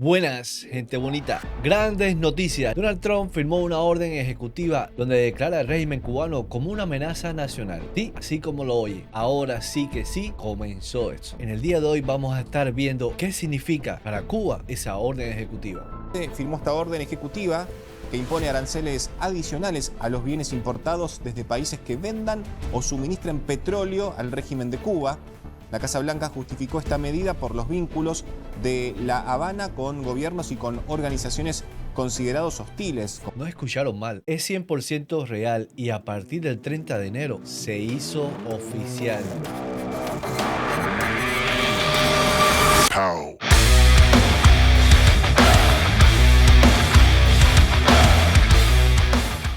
Buenas, gente bonita. Grandes noticias. Donald Trump firmó una orden ejecutiva donde declara el régimen cubano como una amenaza nacional. Sí, así como lo oye. Ahora sí que sí, comenzó esto. En el día de hoy vamos a estar viendo qué significa para Cuba esa orden ejecutiva. Firmó esta orden ejecutiva que impone aranceles adicionales a los bienes importados desde países que vendan o suministren petróleo al régimen de Cuba. La Casa Blanca justificó esta medida por los vínculos de La Habana con gobiernos y con organizaciones considerados hostiles. No escucharon mal, es 100% real y a partir del 30 de enero se hizo oficial. Pow.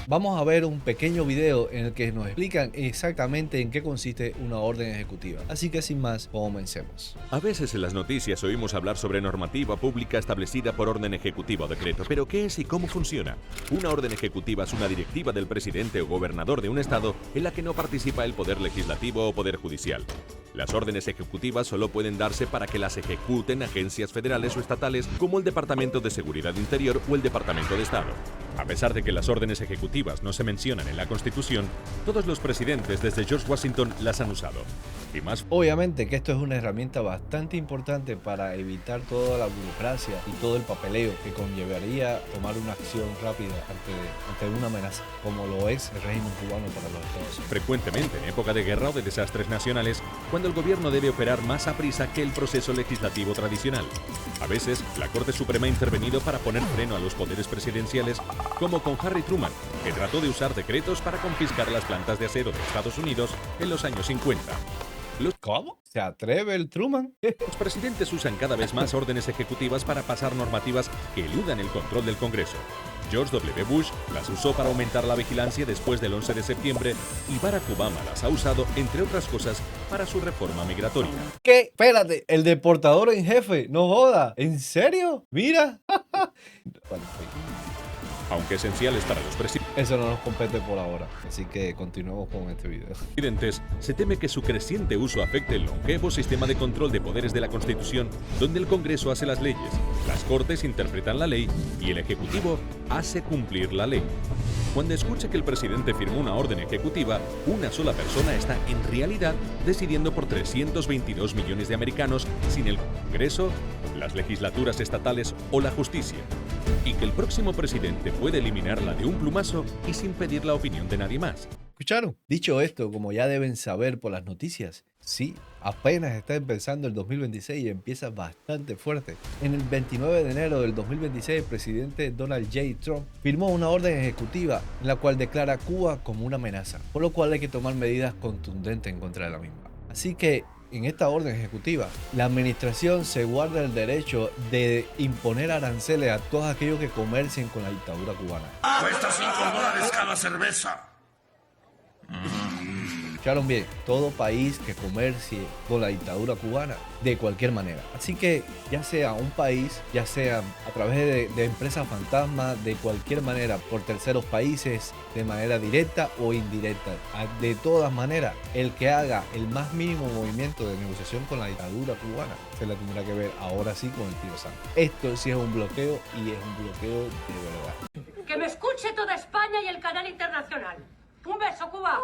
Vamos a ver un pequeño video en el que nos explican exactamente en qué consiste una orden ejecutiva. Así que sin más, comencemos. A veces en las noticias oímos hablar sobre normativa pública establecida por orden ejecutiva o decreto, pero ¿qué es y cómo funciona? Una orden ejecutiva es una directiva del presidente o gobernador de un estado en la que no participa el poder legislativo o poder judicial. Las órdenes ejecutivas solo pueden darse para que las ejecuten agencias federales o estatales como el Departamento de Seguridad Interior o el Departamento de Estado. A pesar de que las órdenes ejecutivas no se mencionan en la Constitución, todos los presidentes desde George Washington las han usado. Y más Obviamente que esto es una herramienta bastante importante para evitar toda la burocracia y todo el papeleo que conllevaría tomar una acción rápida ante una amenaza, como lo es el régimen cubano para los Estados Unidos. frecuentemente en época de guerra o de desastres nacionales, cuando el gobierno debe operar más a prisa que el proceso legislativo tradicional. A veces, la Corte Suprema ha intervenido para poner freno a los poderes presidenciales, como con Harry Truman, que trató de usar decretos para confiscar las plantas de acero de Estados Unidos en los años 50. ¿Cómo? ¿Se atreve el Truman? Los presidentes usan cada vez más órdenes ejecutivas para pasar normativas que eludan el control del Congreso. George W. Bush las usó para aumentar la vigilancia después del 11 de septiembre y Barack Obama las ha usado, entre otras cosas, para su reforma migratoria. ¿Qué? Espérate, el deportador en jefe, no joda. ¿En serio? Mira. Bueno, Aunque esenciales para los eso no nos compete por ahora, así que continuemos con este video. presidentes, se teme que su creciente uso afecte el longevo sistema de control de poderes de la Constitución, donde el Congreso hace las leyes, las Cortes interpretan la ley y el Ejecutivo hace cumplir la ley. Cuando escuche que el presidente firmó una orden ejecutiva, una sola persona está en realidad decidiendo por 322 millones de americanos sin el Congreso, las legislaturas estatales o la justicia. Y que el próximo presidente puede eliminarla de un plumazo y sin pedir la opinión de nadie más. ¿Escucharon? Dicho esto, como ya deben saber por las noticias, sí, apenas está empezando el 2026 y empieza bastante fuerte. En el 29 de enero del 2026, el presidente Donald J. Trump firmó una orden ejecutiva en la cual declara a Cuba como una amenaza, por lo cual hay que tomar medidas contundentes en contra de la misma. Así que en esta orden ejecutiva, la administración se guarda el derecho de imponer aranceles a todos aquellos que comercien con la dictadura cubana. Cuesta $5 cada cerveza. Escucharon bien, todo país que comercie con la dictadura cubana de cualquier manera. Así que ya sea un país, ya sea a través de empresas fantasma, de cualquier manera, por terceros países, de manera directa o indirecta, de todas maneras, el que haga el más mínimo movimiento de negociación con la dictadura cubana se la tendrá que ver ahora sí con el tiro santo. Esto sí es un bloqueo y es un bloqueo de verdad. Que me escuche toda España y el canal internacional. Un beso, Cuba.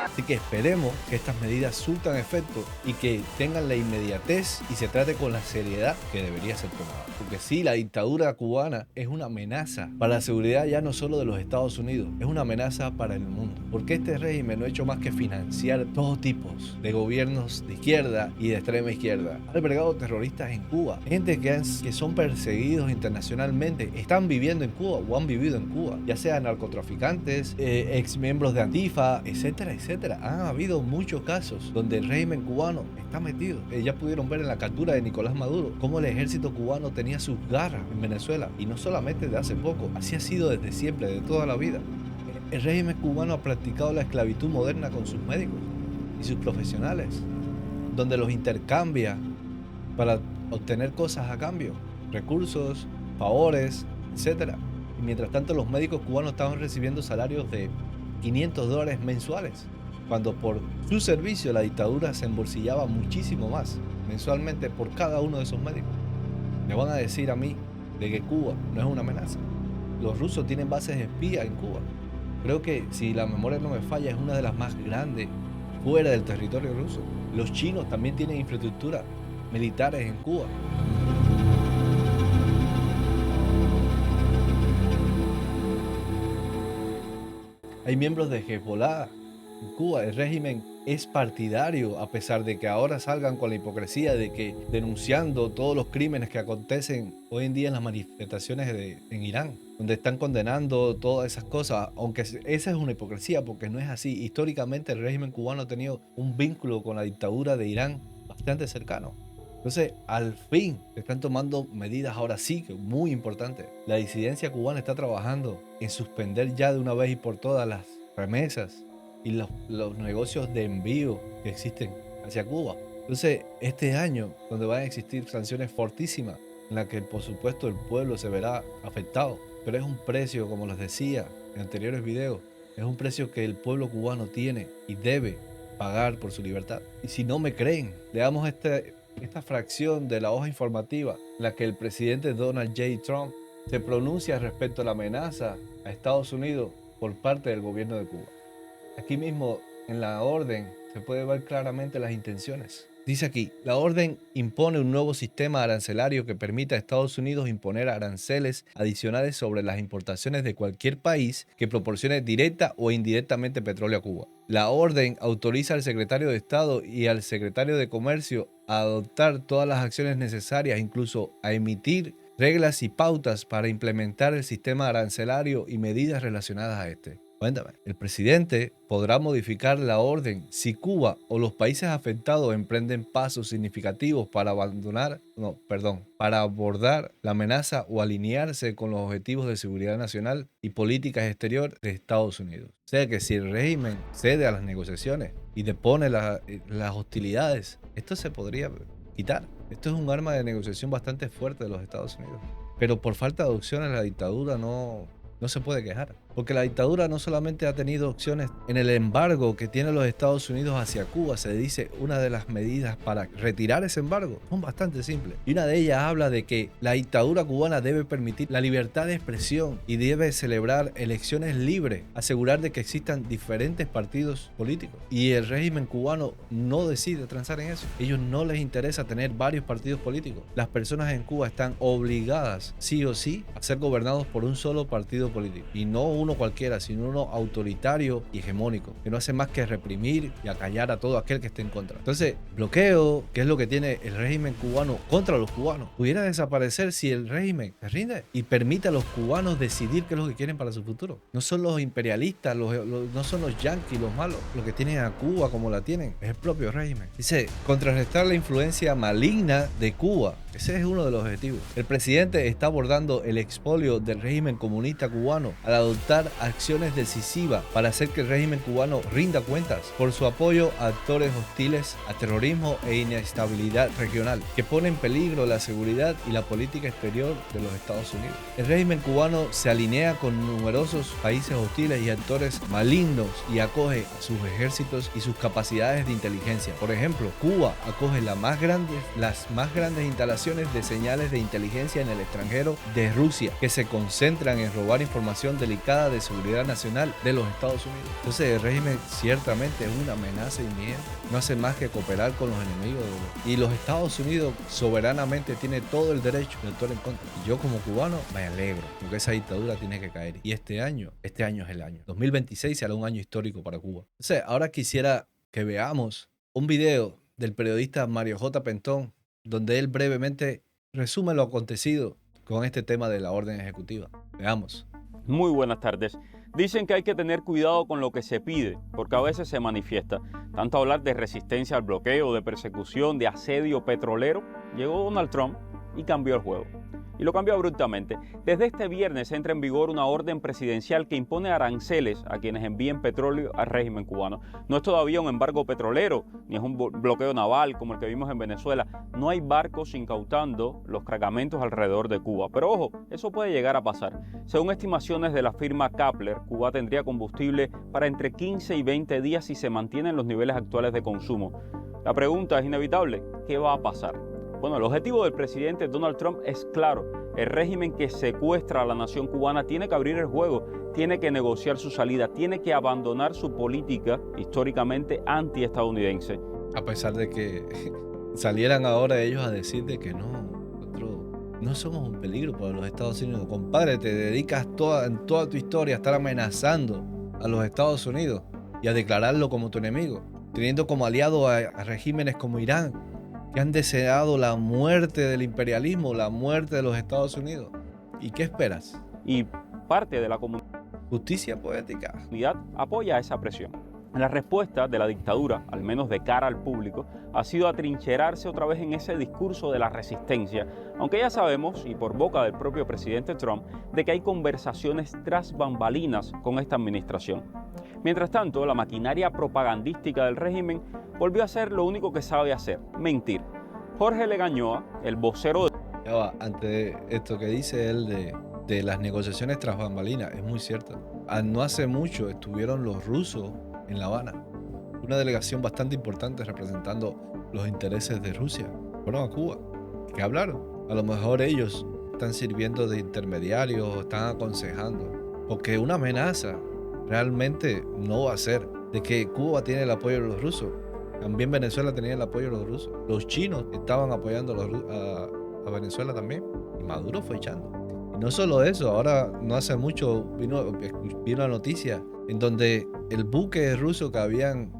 Así que esperemos que estas medidas surtan efecto y que tengan la inmediatez y se trate con la seriedad que debería ser tomada. Porque sí, la dictadura cubana es una amenaza para la seguridad ya no solo de los Estados Unidos, es una amenaza para el mundo. Porque este régimen no ha hecho más que financiar todo tipo de gobiernos de izquierda y de extrema izquierda. Ha albergado terroristas en Cuba, gente que son perseguidos internacionalmente, están viviendo en Cuba o han vivido en Cuba, ya sean narcotraficantes, ex miembros de Antifa, etcétera, etcétera. Han habido muchos casos donde el régimen cubano está metido. Ya pudieron ver en la captura de Nicolás Maduro cómo el ejército cubano tenía sus garras en Venezuela, y no solamente de hace poco, así ha sido desde siempre, de toda la vida. El régimen cubano ha practicado la esclavitud moderna con sus médicos y sus profesionales, donde los intercambia para obtener cosas a cambio, recursos, favores, etcétera. Y mientras tanto, los médicos cubanos estaban recibiendo salarios de $500 mensuales, cuando por su servicio la dictadura se embolsillaba muchísimo más mensualmente por cada uno de esos médicos. Me van a decir a mí de que Cuba no es una amenaza. Los rusos tienen bases espías en Cuba. Creo que, si la memoria no me falla, es una de las más grandes fuera del territorio ruso. Los chinos también tienen infraestructura militares en Cuba. Hay miembros de Hezbollah en Cuba. El régimen es partidario, a pesar de que ahora salgan con la hipocresía de que denunciando todos los crímenes que acontecen hoy en día en las manifestaciones en Irán, donde están condenando todas esas cosas, aunque esa es una hipocresía porque no es así. Históricamente el régimen cubano ha tenido un vínculo con la dictadura de Irán bastante cercano. Entonces, al fin, se están tomando medidas ahora sí, que es muy importante. La disidencia cubana está trabajando en suspender ya de una vez y por todas las remesas y los negocios de envío que existen hacia Cuba. Entonces, este año, donde van a existir sanciones fortísimas, en las que por supuesto el pueblo se verá afectado, pero es un precio, como les decía en anteriores videos, es un precio que el pueblo cubano tiene y debe pagar por su libertad. Y si no me creen, leamos esta fracción de la hoja informativa en la que el presidente Donald J. Trump se pronuncia respecto a la amenaza a Estados Unidos por parte del gobierno de Cuba. Aquí mismo en la orden se puede ver claramente las intenciones. Dice aquí, la orden impone un nuevo sistema arancelario que permita a Estados Unidos imponer aranceles adicionales sobre las importaciones de cualquier país que proporcione directa o indirectamente petróleo a Cuba. La orden autoriza al secretario de Estado y al secretario de Comercio a adoptar todas las acciones necesarias, incluso a emitir reglas y pautas para implementar el sistema arancelario y medidas relacionadas a este. Cuéntame, el presidente podrá modificar la orden si Cuba o los países afectados emprenden pasos significativos para abordar la amenaza o alinearse con los objetivos de seguridad nacional y políticas exterior de Estados Unidos. O sea que si el régimen cede a las negociaciones y depone las hostilidades, esto se podría quitar. Esto es un arma de negociación bastante fuerte de los Estados Unidos. Pero por falta de opciones la dictadura no se puede quejar. Porque la dictadura no solamente ha tenido opciones en el embargo que tienen los Estados Unidos hacia Cuba. Se dice una de las medidas para retirar ese embargo son bastante simples. Y una de ellas habla de que la dictadura cubana debe permitir la libertad de expresión y debe celebrar elecciones libres, asegurar de que existan diferentes partidos políticos. Y el régimen cubano no decide transar en eso. Ellos no les interesa tener varios partidos políticos. Las personas en Cuba están obligadas, sí o sí, a ser gobernados por un solo partido político. Y no uno cualquiera, sino uno autoritario y hegemónico, que no hace más que reprimir y acallar a todo aquel que esté en contra. Entonces, bloqueo, que es lo que tiene el régimen cubano contra los cubanos, pudiera desaparecer si el régimen se rinde y permite a los cubanos decidir qué es lo que quieren para su futuro. No son los imperialistas, no son los yanquis los malos, los que tienen a Cuba como la tienen, es el propio régimen. Dice, contrarrestar la influencia maligna de Cuba. Ese es uno de los objetivos. El presidente está abordando el expolio del régimen comunista cubano al adoptar acciones decisivas para hacer que el régimen cubano rinda cuentas por su apoyo a actores hostiles a terrorismo e inestabilidad regional que ponen en peligro la seguridad y la política exterior de los Estados Unidos. El régimen cubano se alinea con numerosos países hostiles y actores malignos y acoge a sus ejércitos y sus capacidades de inteligencia. Por ejemplo, Cuba acoge las más grandes instalaciones de señales de inteligencia en el extranjero de Rusia, que se concentran en robar información delicada de seguridad nacional de los Estados Unidos. Entonces el régimen ciertamente es una amenaza inminente. No hace más que cooperar con los enemigos y los Estados Unidos soberanamente tiene todo el derecho de actuar en contra. Y yo como cubano me alegro, porque esa dictadura tiene que caer. Y este año es el año. 2026 será un año histórico para Cuba. Entonces ahora quisiera que veamos un video del periodista Mario J. Pentón, donde él brevemente resume lo acontecido con este tema de la orden ejecutiva. Veamos. Muy buenas tardes. Dicen que hay que tener cuidado con lo que se pide, porque a veces se manifiesta. Tanto hablar de resistencia al bloqueo, de persecución, de asedio petrolero, llegó Donald Trump y cambió el juego. Y lo cambió abruptamente. Desde este viernes entra en vigor una orden presidencial que impone aranceles a quienes envíen petróleo al régimen cubano. No es todavía un embargo petrolero, ni es un bloqueo naval como el que vimos en Venezuela. No hay barcos incautando los cargamentos alrededor de Cuba. Pero ojo, eso puede llegar a pasar. Según estimaciones de la firma Kepler, Cuba tendría combustible para entre 15 y 20 días si se mantienen los niveles actuales de consumo. La pregunta es inevitable, ¿qué va a pasar? Bueno, el objetivo del presidente Donald Trump es claro. El régimen que secuestra a la nación cubana tiene que abrir el juego, tiene que negociar su salida, tiene que abandonar su política históricamente antiestadounidense. A pesar de que salieran ahora ellos a decir de que no, nosotros no somos un peligro para los Estados Unidos. Compadre, te dedicas en toda tu historia a estar amenazando a los Estados Unidos y a declararlo como tu enemigo, teniendo como aliado a regímenes como Irán, que han deseado la muerte del imperialismo, la muerte de los Estados Unidos. ¿Y qué esperas? Y parte de la Justicia poética. comunidad apoya esa presión. La respuesta de la dictadura, al menos de cara al público, ha sido atrincherarse otra vez en ese discurso de la resistencia, aunque ya sabemos, y por boca del propio presidente Trump, de que hay conversaciones tras bambalinas con esta administración. Mientras tanto, la maquinaria propagandística del régimen volvió a hacer lo único que sabe hacer, mentir. Jorge Legañoa, el vocero de... Ya va, ante esto que dice él de las negociaciones tras bambalinas, es muy cierto. No hace mucho estuvieron los rusos en La Habana, una delegación bastante importante representando los intereses de Rusia. Fueron a Cuba. ¿Qué hablaron? A lo mejor ellos están sirviendo de intermediarios, están aconsejando, porque una amenaza realmente no va a ser de que Cuba tiene el apoyo de los rusos. También Venezuela tenía el apoyo de los rusos. Los chinos estaban apoyando a Venezuela también. Y Maduro fue echando. Y no solo eso, ahora no hace mucho vino la noticia en donde el buque ruso que habían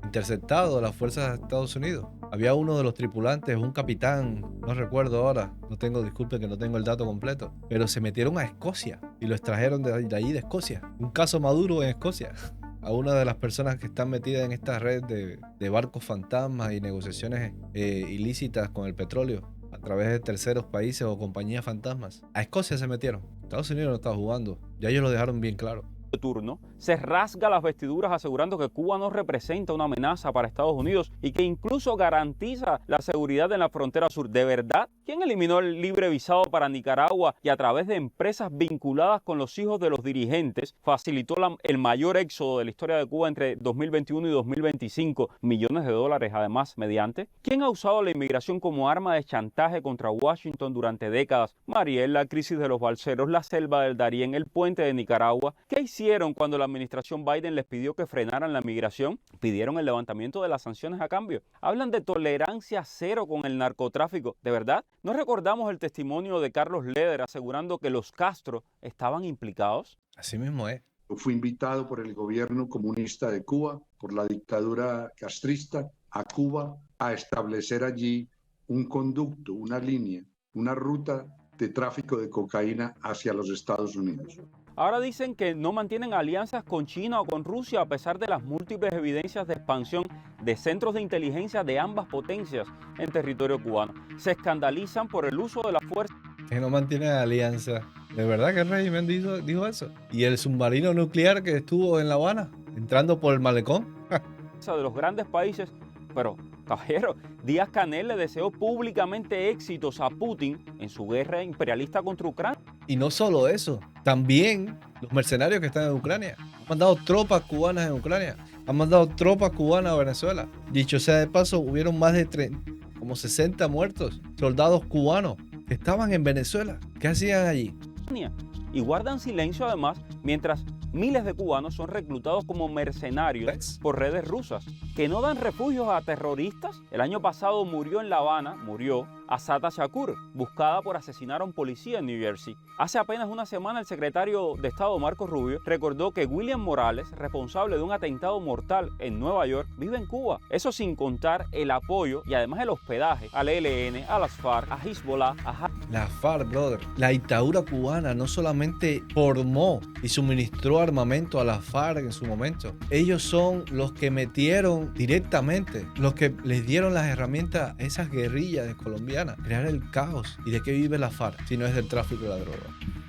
interceptado a las fuerzas de Estados Unidos, había uno de los tripulantes, un capitán, no recuerdo ahora, disculpen que no tengo el dato completo, pero se metieron a Escocia y lo extrajeron de allí de Escocia. Un caso Maduro en Escocia. A una de las personas que están metidas en esta red de barcos fantasmas y negociaciones ilícitas con el petróleo a través de terceros países o compañías fantasmas. A Escocia se metieron. Estados Unidos no está jugando. Ya ellos lo dejaron bien claro. turno, se rasga las vestiduras asegurando que Cuba no representa una amenaza para Estados Unidos y que incluso garantiza la seguridad en la frontera sur. ¿De verdad? ¿Quién eliminó el libre visado para Nicaragua y a través de empresas vinculadas con los hijos de los dirigentes facilitó el mayor éxodo de la historia de Cuba entre 2021 y 2025? Millones de dólares además mediante. ¿Quién ha usado la inmigración como arma de chantaje contra Washington durante décadas? Mariel, la crisis de los balseros, la selva del Darién, el puente de Nicaragua. ¿Qué hicieron cuando la administración Biden les pidió que frenaran la migración? Pidieron el levantamiento de las sanciones a cambio. Hablan de tolerancia cero con el narcotráfico. ¿De verdad? ¿No recordamos el testimonio de Carlos Leder asegurando que los Castro estaban implicados? Así mismo es. Fui invitado por el gobierno comunista de Cuba, por la dictadura castrista, a Cuba a establecer allí un conducto, una línea, una ruta de tráfico de cocaína hacia los Estados Unidos. Ahora dicen que no mantienen alianzas con China o con Rusia a pesar de las múltiples evidencias de expansión de centros de inteligencia de ambas potencias en territorio cubano. Se escandalizan por el uso de la fuerza. Que no mantienen alianza. ¿De verdad que el régimen dijo eso? ¿Y el submarino nuclear que estuvo en La Habana, entrando por el malecón? De los grandes países, pero caballero, Díaz-Canel le deseó públicamente éxitos a Putin en su guerra imperialista contra Ucrania. Y no solo eso, también los mercenarios que están en Ucrania. Han mandado tropas cubanas en Ucrania, han mandado tropas cubanas a Venezuela. Dicho sea de paso, hubieron más de como 60 muertos, soldados cubanos que estaban en Venezuela. ¿Qué hacían allí? Y guardan silencio además mientras miles de cubanos son reclutados como mercenarios por redes rusas que no dan refugios a terroristas. El año pasado murió en La Habana, Assata Shakur, buscada por asesinar a un policía en New Jersey. Hace apenas una semana el secretario de Estado Marco Rubio recordó que William Morales, responsable de un atentado mortal en Nueva York, vive en Cuba. Eso sin contar el apoyo y además el hospedaje al ELN, a las FARC, a Hezbollah, La FARC, brother. La dictadura cubana no solamente formó y suministró armamento a la FARC en su momento. Ellos son los que metieron directamente, los que les dieron las herramientas a esas guerrillas colombianas, crear el caos. ¿Y de qué vive la FARC si no es del tráfico de la droga?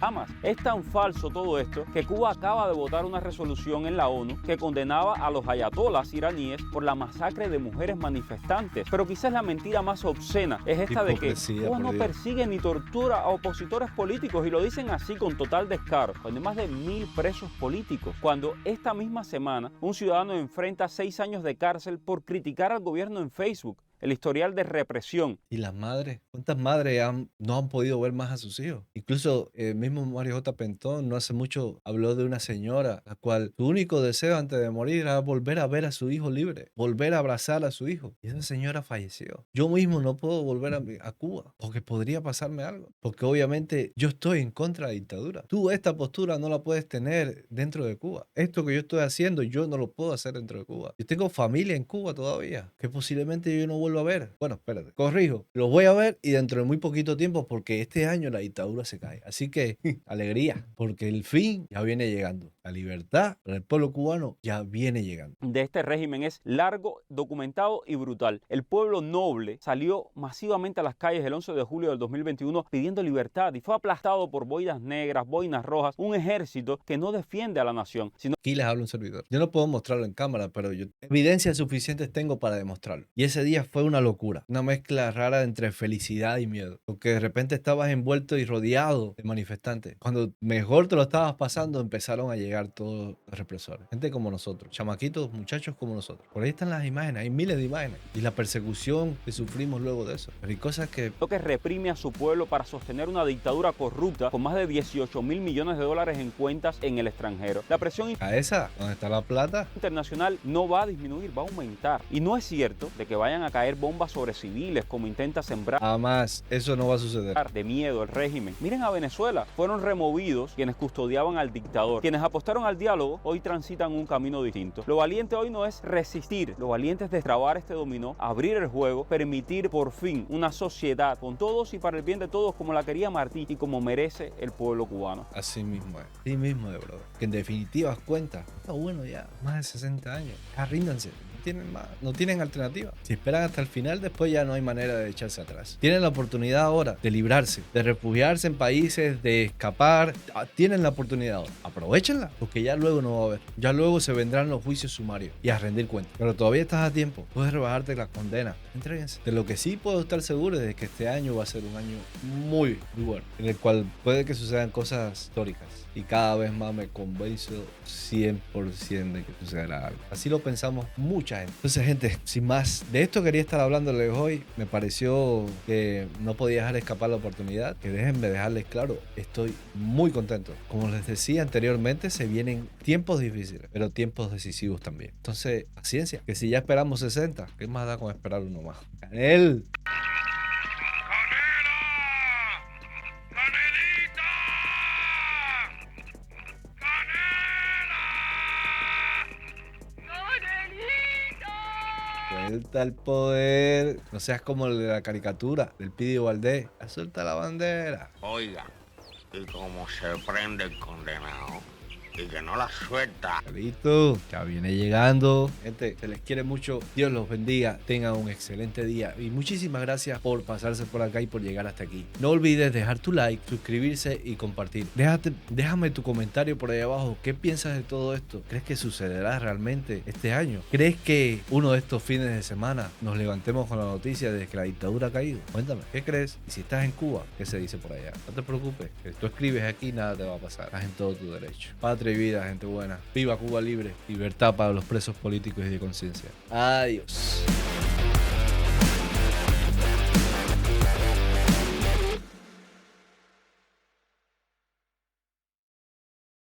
Además, es tan falso todo esto que Cuba acaba de votar una resolución en la ONU que condenaba a los ayatolas iraníes por la masacre de mujeres manifestantes. Pero quizás la mentira más obscena es esta de que Cuba no persigue ni tortura a opositores políticos, y lo dicen así con total descaro, cuando hay más de 1000 presos políticos, cuando esta misma semana un ciudadano enfrenta 6 años de cárcel por criticar al gobierno en Facebook. el historial de represión. ¿Y las madres? ¿Cuántas madres no han podido ver más a sus hijos? Incluso el mismo Mario J. Pentón no hace mucho habló de una señora la cual su único deseo antes de morir era volver a ver a su hijo libre, volver a abrazar a su hijo. Y esa señora falleció. Yo mismo no puedo volver a Cuba porque podría pasarme algo. Porque obviamente yo estoy en contra de la dictadura. Tú esta postura no la puedes tener dentro de Cuba. Esto que yo estoy haciendo yo no lo puedo hacer dentro de Cuba. Yo tengo familia en Cuba todavía que posiblemente yo no vuelva a ver. Bueno, espérate, corrijo. Los voy a ver y dentro de muy poquito tiempo porque este año la dictadura se cae. Así que alegría porque el fin ya viene llegando. La libertad para el pueblo cubano ya viene llegando. De este régimen es largo, documentado y brutal. El pueblo noble salió masivamente a las calles el 11 de julio del 2021 pidiendo libertad y fue aplastado por boinas negras, boinas rojas, un ejército que no defiende a la nación, sino... Aquí les habla un servidor. Yo no puedo mostrarlo en cámara, pero yo evidencias suficientes tengo para demostrarlo. Y ese día fue una locura, una mezcla rara entre felicidad y miedo, porque de repente estabas envuelto y rodeado de manifestantes. Cuando mejor te lo estabas pasando, empezaron a llegar todos los represores. Gente como nosotros, chamaquitos, muchachos como nosotros. Por ahí están las imágenes, hay miles de imágenes. Y la persecución que sufrimos luego de eso. Pero hay cosas que... Lo que reprime a su pueblo para sostener una dictadura corrupta con más de 18 mil millones de dólares en cuentas en el extranjero. La presión ¿A esa? ¿Dónde está la plata? internacional no va a disminuir, va a aumentar. Y no es cierto de que vayan a caer bombas sobre civiles como intenta sembrar Jamás. Eso no va a suceder. de miedo el régimen. Miren a Venezuela, fueron removidos quienes custodiaban al dictador. Quienes apostaron al diálogo hoy transitan un camino distinto. Lo valiente hoy no es resistir, lo valiente es destrabar este dominó, abrir el juego, permitir por fin una sociedad con todos y para el bien de todos como la quería Martí y como merece el pueblo cubano. Así mismo es. Así mismo es, brother. Que en definitivas cuentas, está bueno ya, más de 60 años. Ya ríndanse. No tienen alternativa. Si esperan hasta el final, después ya no hay manera de echarse atrás. Tienen la oportunidad ahora de librarse, de refugiarse en países, de escapar. Tienen la oportunidad ahora. Aprovechenla, porque ya luego no va a haber. Ya luego se vendrán los juicios sumarios y a rendir cuentas. Pero todavía estás a tiempo. Puedes rebajarte la condena. Entréguense. De lo que sí puedo estar seguro es de que este año va a ser un año muy bueno, en el cual puede que sucedan cosas históricas. Y cada vez más me convenzo 100% de que sucederá algo. Así lo pensamos mucha gente. Entonces, gente, sin más, de esto quería estar hablándoles hoy. Me pareció que no podía dejar escapar la oportunidad. Que déjenme dejarles claro, estoy muy contento. Como les decía anteriormente, se vienen tiempos difíciles, pero tiempos decisivos también. Entonces, paciencia, que si ya esperamos 60, ¿qué más da con esperar uno más? ¡Canel! Suelta el poder. No seas como el de la caricatura del Pidio Valdés. Suelta la bandera. Oiga, y como se prende el condenado y que no la suelta. Listo, ya viene llegando. Gente, se les quiere mucho. Dios los bendiga. Tengan un excelente día. Y muchísimas gracias por pasarse por acá y por llegar hasta aquí. No olvides dejar tu like, suscribirse y compartir. Déjame tu comentario por ahí abajo. ¿Qué piensas de todo esto? ¿Crees que sucederá realmente este año? ¿Crees que uno de estos fines de semana nos levantemos con la noticia de que la dictadura ha caído? Cuéntame, ¿qué crees? Y si estás en Cuba, ¿qué se dice por allá? No te preocupes, que tú escribes aquí, nada te va a pasar. Estás en todo tu derecho. Patria y vida, gente buena. Viva Cuba libre. Libertad para los presos políticos y de conciencia. Adiós.